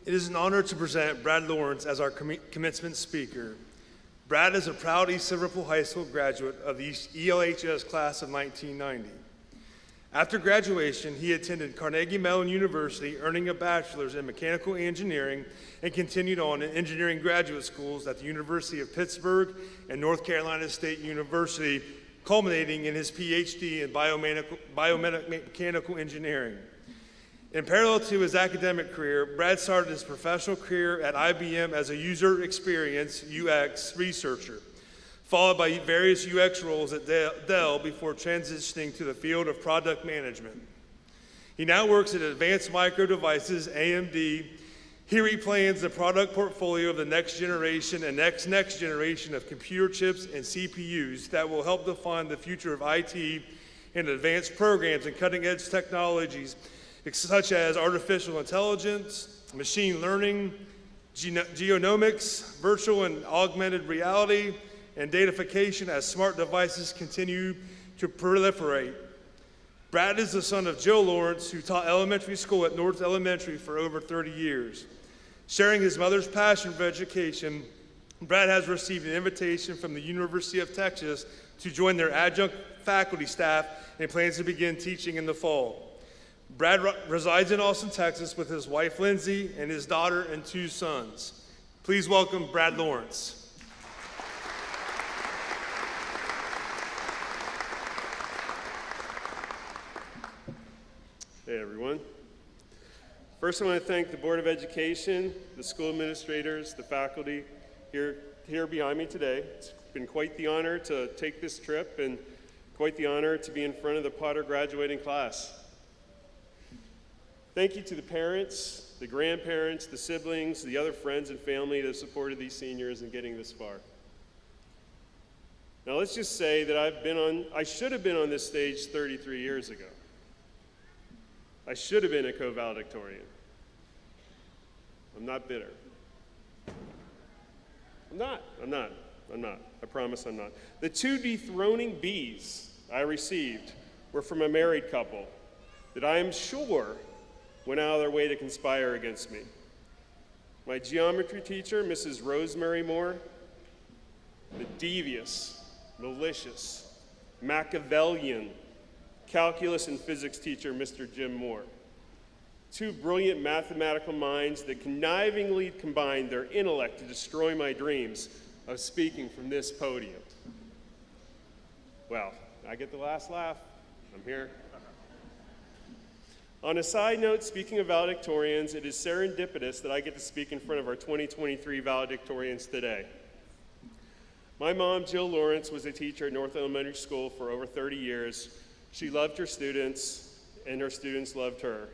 It is an honor to present Brad Lawrence as our commencement speaker. Brad is a proud East Liverpool High School graduate of the ELHS class of 1990. After graduation, he attended Carnegie Mellon University, earning a bachelor's in mechanical engineering, and continued on in engineering graduate schools at the University of Pittsburgh and North Carolina State University, culminating in his Ph.D. in Biomechanical Engineering. In parallel to his academic career, Brad started his professional career at IBM as a user experience UX researcher, followed by various UX roles at Dell before transitioning to the field of product management. He now works at Advanced Micro Devices, AMD. Here he plans the product portfolio of the next generation and next generation of computer chips and CPUs that will help define the future of IT and advanced programs and cutting-edge technologies such as artificial intelligence, machine learning, genomics, virtual and augmented reality, and datafication as smart devices continue to proliferate. Brad is the son of Joe Lawrence, who taught elementary school at North Elementary for over 30 years. Sharing his mother's passion for education, Brad has received an invitation from the University of Texas to join their adjunct faculty staff and plans to begin teaching in the fall. Brad resides in Austin, Texas with his wife Lindsay and his daughter and 2 sons. Please welcome Brad Lawrence. Hey everyone. First I want to thank the Board of Education, the school administrators, the faculty here behind me today. It's been quite the honor to take this trip and quite the honor to be in front of the Potter graduating class. Thank you to the parents, the grandparents, the siblings, the other friends and family that have supported these seniors in getting this far. Now let's just say that I should have been on this stage 33 years ago. I should have been a co-valedictorian. I'm not bitter. I'm not. I promise I'm not. The 2 dethroning Bs I received were from a married couple that I am sure went out of their way to conspire against me. My geometry teacher, Mrs. Rosemary Moore, the devious, malicious, Machiavellian calculus and physics teacher, Mr. Jim Moore. 2 brilliant mathematical minds that connivingly combined their intellect to destroy my dreams of speaking from this podium. Well, I get the last laugh. I'm here. On a side note, speaking of valedictorians, it is serendipitous that I get to speak in front of our 2023 valedictorians today. My mom, Jill Lawrence, was a teacher at North Elementary School for over 30 years. She loved her students, and her students loved her.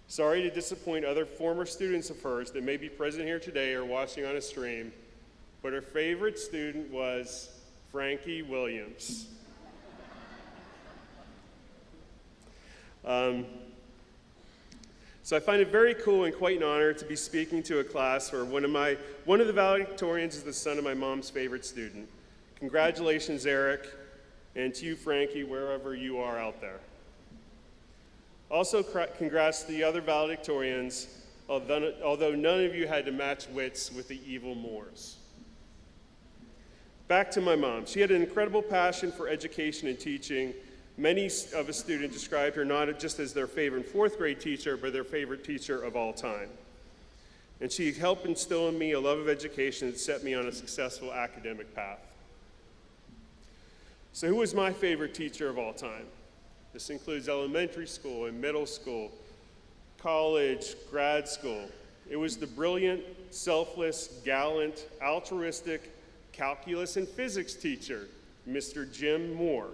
Sorry to disappoint other former students of hers that may be present here today or watching on a stream, but her favorite student was Frankie Williams. So I find it very cool and quite an honor to be speaking to a class where one of the valedictorians is the son of my mom's favorite student. Congratulations, Eric, and to you, Frankie, wherever you are out there. Also, congrats to the other valedictorians, although none of you had to match wits with the evil Moors. Back to my mom. She had an incredible passion for education and teaching. Many of us students described her not just as their favorite 4th grade teacher, but their favorite teacher of all time. And she helped instill in me a love of education that set me on a successful academic path. So who was my favorite teacher of all time? This includes elementary school and middle school, college, grad school. It was the brilliant, selfless, gallant, altruistic calculus and physics teacher, Mr. Jim Moore.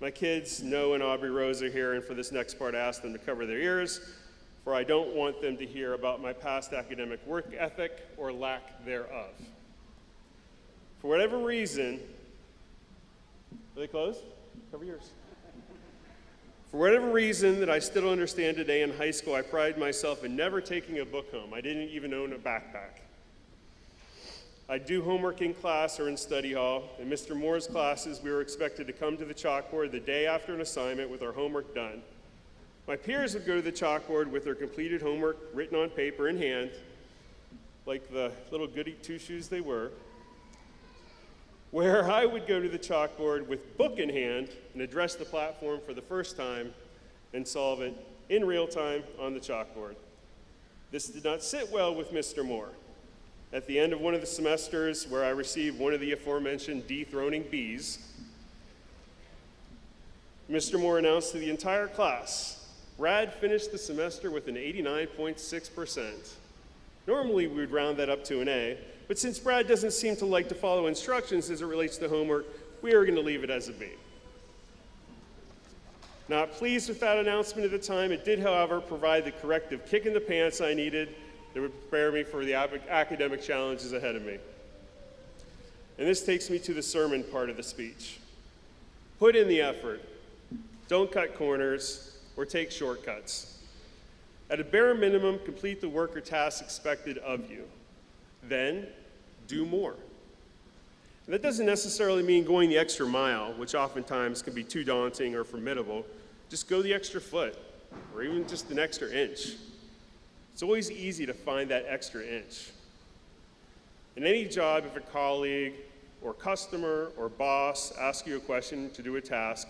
My kids, Noah and Aubrey Rose, are here, and for this next part, I asked them to cover their ears, for I don't want them to hear about my past academic work ethic or lack thereof. For whatever reason, are they closed? Cover yours. For whatever reason that I still don't understand today in high school, I prided myself in never taking a book home. I didn't even own a backpack. I'd do homework in class or in study hall. In Mr. Moore's classes, we were expected to come to the chalkboard the day after an assignment with our homework done. My peers would go to the chalkboard with their completed homework written on paper in hand, like the little goody two-shoes they were, where I would go to the chalkboard with book in hand and address the platform for the first time and solve it in real time on the chalkboard. This did not sit well with Mr. Moore. At the end of one of the semesters where I received one of the aforementioned dethroning Bs, Mr. Moore announced to the entire class, Brad finished the semester with an 89.6%. Normally we would round that up to an A, but since Brad doesn't seem to like to follow instructions as it relates to homework, we are going to leave it as a B. Not pleased with that announcement at the time, it did, however, provide the corrective kick in the pants I needed that would prepare me for the academic challenges ahead of me. And this takes me to the sermon part of the speech. Put in the effort. Don't cut corners or take shortcuts. At a bare minimum, complete the work or task expected of you. Then, do more. And that doesn't necessarily mean going the extra mile, which oftentimes can be too daunting or formidable. Just go the extra foot, or even just an extra inch. It's always easy to find that extra inch. In any job, if a colleague or customer or boss asks you a question to do a task,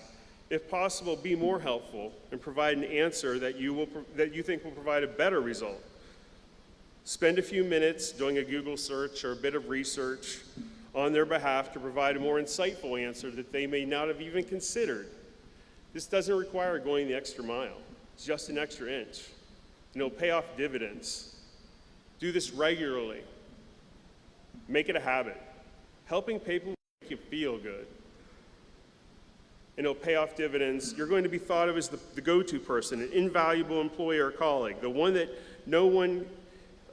if possible, be more helpful and provide an answer that you think will provide a better result. Spend a few minutes doing a Google search or a bit of research on their behalf to provide a more insightful answer that they may not have even considered. This doesn't require going the extra mile. It's just an extra inch. And it'll pay off dividends. Do this regularly. Make it a habit. Helping people make you feel good. And it'll pay off dividends. You're going to be thought of as the go-to person, an invaluable employee or colleague, the one that no one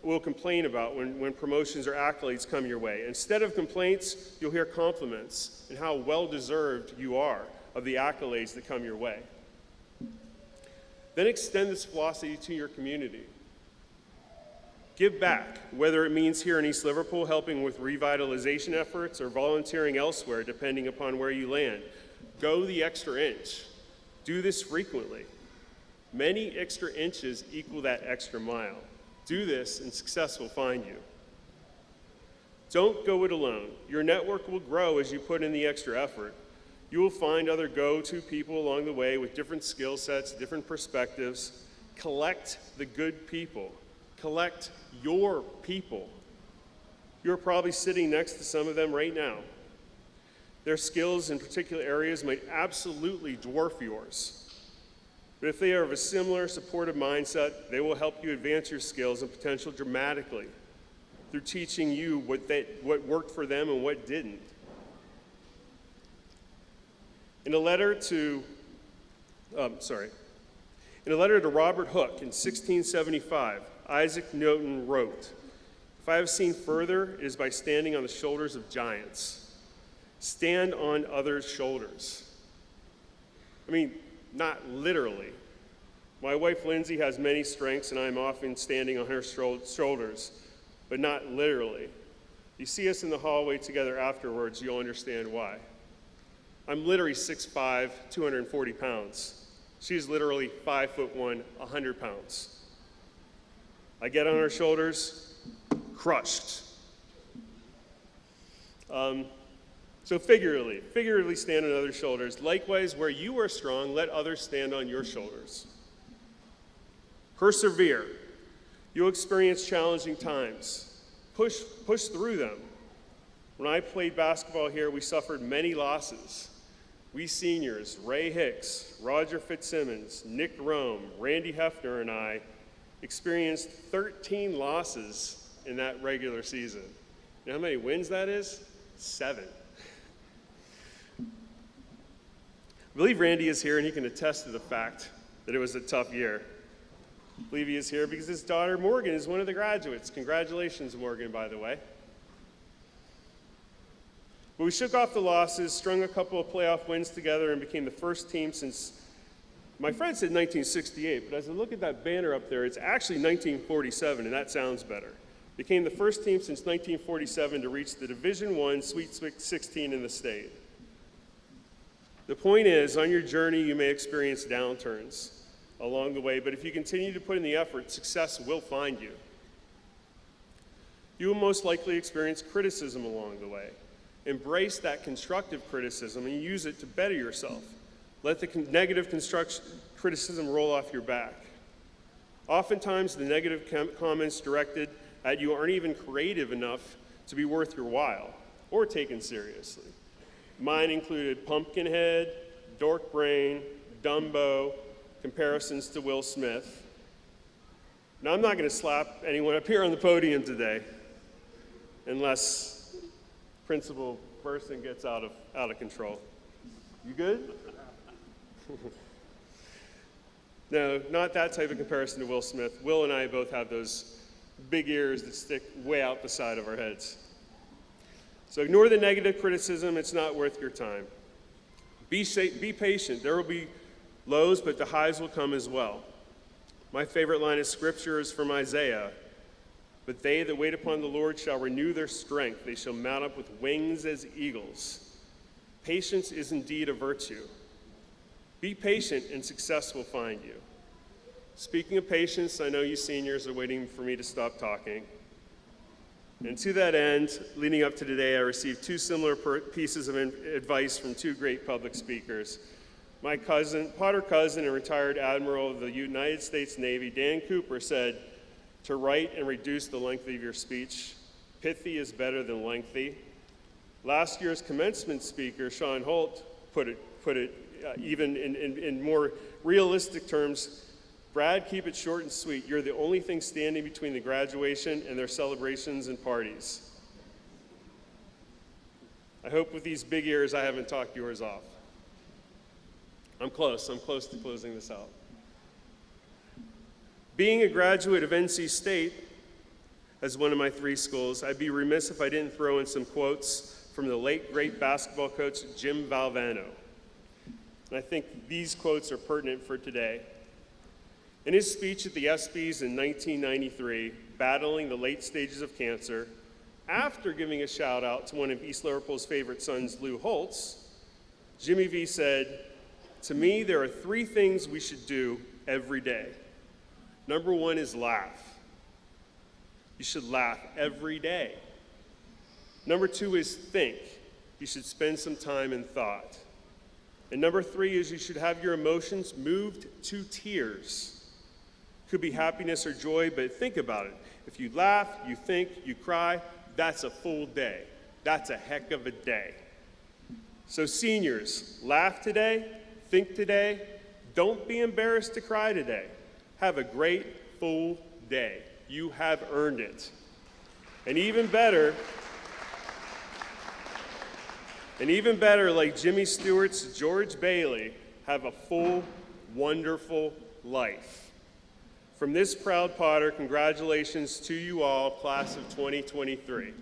will complain about when promotions or accolades come your way. Instead of complaints, you'll hear compliments and how well-deserved you are of the accolades that come your way. Then extend this philosophy to your community. Give back, whether it means here in East Liverpool helping with revitalization efforts or volunteering elsewhere, depending upon where you land. Go the extra inch. Do this frequently. Many extra inches equal that extra mile. Do this and success will find you. Don't go it alone. Your network will grow as you put in the extra effort. You will find other go-to people along the way with different skill sets, different perspectives. Collect the good people. Collect your people. You're probably sitting next to some of them right now. Their skills in particular areas might absolutely dwarf yours. But if they are of a similar supportive mindset, they will help you advance your skills and potential dramatically through teaching you what worked for them and what didn't. In a letter to Robert Hooke in 1675, Isaac Newton wrote, "If I have seen further, it is by standing on the shoulders of giants." Stand on others' shoulders. I mean, not literally. My wife Lindsay has many strengths and I'm often standing on her shoulders, but not literally. You see us in the hallway together afterwards, you'll understand why. I'm literally 6'5", 240 pounds. She's literally 5'1", 100 pounds. I get on her shoulders, crushed. So figuratively stand on others' shoulders. Likewise, where you are strong, let others stand on your shoulders. Persevere. You'll experience challenging times. Push through them. When I played basketball here, we suffered many losses. We seniors, Ray Hicks, Roger Fitzsimmons, Nick Rome, Randy Hefner, and I experienced 13 losses in that regular season. You know how many wins that is? 7. I believe Randy is here and he can attest to the fact that it was a tough year. I believe he is here because his daughter Morgan is one of the graduates. Congratulations, Morgan, by the way. But we shook off the losses, strung a couple of playoff wins together, and became the first team since, my friend said 1968, but as I look at that banner up there, it's actually 1947, and that sounds better. Became the first team since 1947 to reach the Division I Sweet 16 in the state. The point is, on your journey, you may experience downturns. along the way, but if you continue to put in the effort, success will find you. You will most likely experience criticism along the way. Embrace that constructive criticism and use it to better yourself. Let the negative criticism roll off your back. Oftentimes, the negative comments directed at you aren't even creative enough to be worth your while or taken seriously. Mine included Pumpkinhead, Dork Brain, Dumbo, comparisons to Will Smith. Now, I'm not going to slap anyone up here on the podium today, unless Principal Burson gets out of control. You good? No, not that type of comparison to Will Smith. Will and I both have those big ears that stick way out the side of our heads. So ignore the negative criticism. It's not worth your time. Be patient. There will be lows, but the highs will come as well. My favorite line of scripture is from Isaiah. But they that wait upon the Lord shall renew their strength. They shall mount up with wings as eagles. Patience is indeed a virtue. Be patient and success will find you. Speaking of patience, I know you seniors are waiting for me to stop talking. And to that end, leading up to today, I received two similar pieces of advice from two great public speakers. My Potter cousin and retired Admiral of the United States Navy, Dan Cooper, said, to write and reduce the length of your speech. Pithy is better than lengthy. Last year's commencement speaker, Sean Holt, put it even in more realistic terms. Brad, keep it short and sweet. You're the only thing standing between the graduation and their celebrations and parties. I hope with these big ears I haven't talked yours off. I'm close to closing this out. Being a graduate of NC State, as one of my three schools, I'd be remiss if I didn't throw in some quotes from the late, great basketball coach, Jim Valvano. And I think these quotes are pertinent for today. In his speech at the ESPYs in 1993, battling the late stages of cancer, after giving a shout out to one of East Liverpool's favorite sons, Lou Holtz, Jimmy V said, "To me, there are three things we should do every day. Number one is laugh. You should laugh every day. Number two is think. You should spend some time in thought. And number three is you should have your emotions moved to tears. Could be happiness or joy, but think about it. If you laugh, you think, you cry, that's a full day. That's a heck of a day." So seniors, laugh today, think today, don't be embarrassed to cry today. Have a great full day. You have earned it. And even better, like Jimmy Stewart's George Bailey, have a full, wonderful life. From this proud Potter, congratulations to you all, class of 2023.